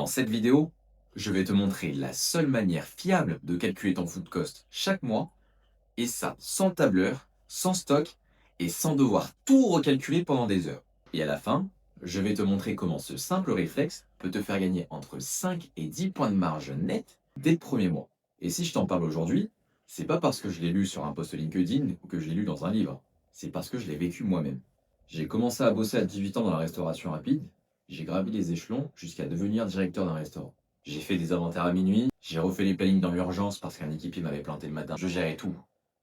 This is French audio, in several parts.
Dans cette vidéo, je vais te montrer la seule manière fiable de calculer ton food cost chaque mois, et ça sans tableur, sans stock et sans devoir tout recalculer pendant des heures. Et à la fin, je vais te montrer comment ce simple réflexe peut te faire gagner entre 5 et 10 points de marge net dès le premier mois. Et si je t'en parle aujourd'hui, c'est pas parce que je l'ai lu sur un post LinkedIn ou que je l'ai lu dans un livre, c'est parce que je l'ai vécu moi-même. J'ai commencé à bosser à 18 ans dans la restauration rapide, j'ai gravi les échelons jusqu'à devenir directeur d'un restaurant. J'ai fait des inventaires à minuit, j'ai refait les plannings dans l'urgence parce qu'un équipier m'avait planté le matin. Je gérais tout,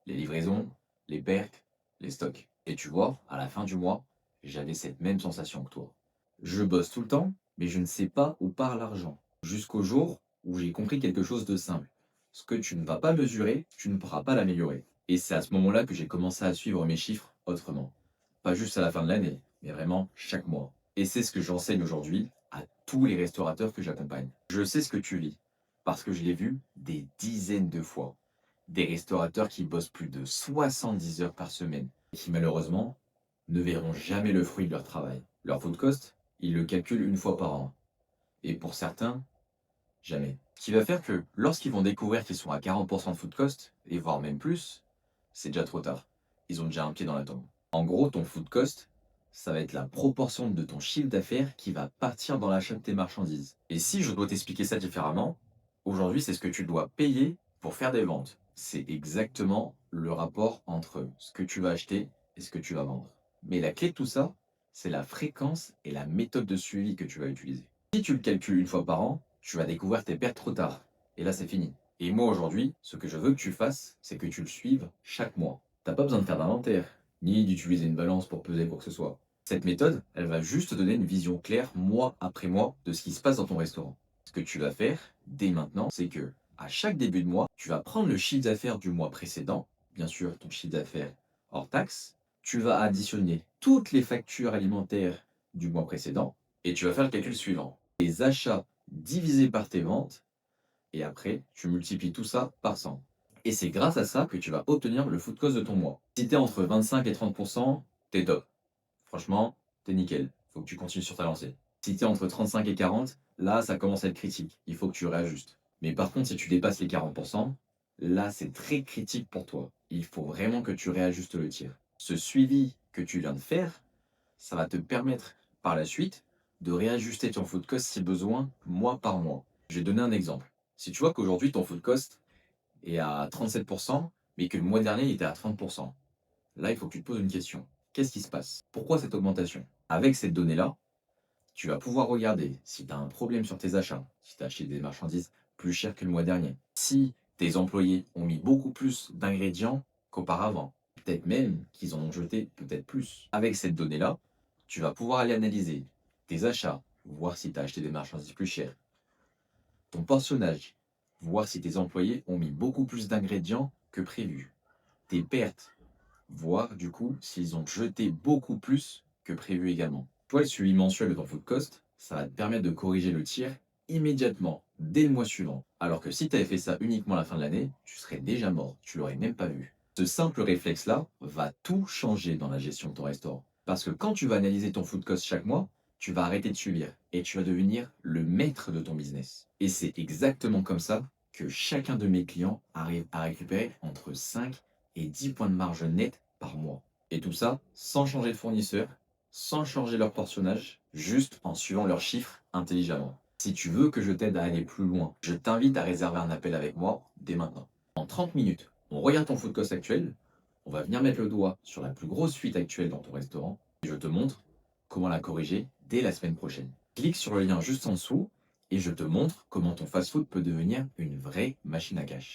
les livraisons, les pertes, les stocks. Et tu vois, à la fin du mois, j'avais cette même sensation que toi. Je bosse tout le temps, mais je ne sais pas où part l'argent. Jusqu'au jour où j'ai compris quelque chose de simple. Ce que tu ne vas pas mesurer, tu ne pourras pas l'améliorer. Et c'est à ce moment-là que j'ai commencé à suivre mes chiffres autrement. Pas juste à la fin de l'année, mais vraiment chaque mois. Et c'est ce que j'enseigne aujourd'hui à tous les restaurateurs que j'accompagne. Je sais ce que tu vis, parce que je l'ai vu des dizaines de fois. Des restaurateurs qui bossent plus de 70 heures par semaine, et qui malheureusement ne verront jamais le fruit de leur travail. Leur food cost, ils le calculent une fois par an. Et pour certains, jamais. Ce qui va faire que lorsqu'ils vont découvrir qu'ils sont à 40% de food cost, et voire même plus, c'est déjà trop tard. Ils ont déjà un pied dans la tombe. En gros, ton food cost, ça va être la proportion de ton chiffre d'affaires qui va partir dans l'achat de tes marchandises. Et si je dois t'expliquer ça différemment, aujourd'hui, c'est ce que tu dois payer pour faire des ventes. C'est exactement le rapport entre ce que tu vas acheter et ce que tu vas vendre. Mais la clé de tout ça, c'est la fréquence et la méthode de suivi que tu vas utiliser. Si tu le calcules une fois par an, tu vas découvrir tes pertes trop tard. Et là, c'est fini. Et moi, aujourd'hui, ce que je veux que tu fasses, c'est que tu le suives chaque mois. T'as pas besoin de faire d'inventaire, ni d'utiliser une balance pour peser quoi que ce soit. Cette méthode, elle va juste te donner une vision claire, mois après mois, de ce qui se passe dans ton restaurant. Ce que tu vas faire, dès maintenant, c'est que, à chaque début de mois, tu vas prendre le chiffre d'affaires du mois précédent, bien sûr ton chiffre d'affaires hors taxe, tu vas additionner toutes les factures alimentaires du mois précédent, et tu vas faire le calcul suivant. Les achats divisés par tes ventes, et après, tu multiplies tout ça par 100. Et c'est grâce à ça que tu vas obtenir le food cost de ton mois. Si t'es entre 25 et 30%, t'es top. Franchement, t'es nickel. Faut que tu continues sur ta lancée. Si t'es entre 35 et 40, là, ça commence à être critique. Il faut que tu réajustes. Mais par contre, si tu dépasses les 40%, là, c'est très critique pour toi. Il faut vraiment que tu réajustes le tir. Ce suivi que tu viens de faire, ça va te permettre par la suite de réajuster ton food cost si besoin, mois par mois. Je vais donner un exemple. Si tu vois qu'aujourd'hui ton food cost est à 37%, mais que le mois dernier il était à 30%, là il faut que tu te poses une question. Qu'est-ce qui se passe? Pourquoi cette augmentation? Avec cette donnée-là, tu vas pouvoir regarder si tu as un problème sur tes achats, si tu as acheté des marchandises plus chères que le mois dernier, si tes employés ont mis beaucoup plus d'ingrédients qu'auparavant, peut-être même qu'ils en ont jeté peut-être plus. Avec cette donnée-là, tu vas pouvoir aller analyser tes achats, voir si tu as acheté des marchandises plus chères, ton portionnage, voir si tes employés ont mis beaucoup plus d'ingrédients que prévu, tes pertes, voir du coup s'ils ont jeté beaucoup plus que prévu également. Toi, le suivi mensuel de ton food cost, ça va te permettre de corriger le tir immédiatement, dès le mois suivant. Alors que si tu avais fait ça uniquement à la fin de l'année, tu serais déjà mort, tu l'aurais même pas vu. Ce simple réflexe-là va tout changer dans la gestion de ton restaurant. Parce que quand tu vas analyser ton food cost chaque mois, tu vas arrêter de subir et tu vas devenir le maître de ton business. Et c'est exactement comme ça que chacun de mes clients arrive à récupérer entre 5 et 10 points de marge net par mois. Et tout ça sans changer de fournisseur, sans changer leur portionnage, juste en suivant leurs chiffres intelligemment. Si tu veux que je t'aide à aller plus loin, je t'invite à réserver un appel avec moi dès maintenant. En 30 minutes, on regarde ton food cost actuel, on va venir mettre le doigt sur la plus grosse fuite actuelle dans ton restaurant, et je te montre comment la corriger dès la semaine prochaine. Clique sur le lien juste en dessous et je te montre comment ton fast-food peut devenir une vraie machine à cash.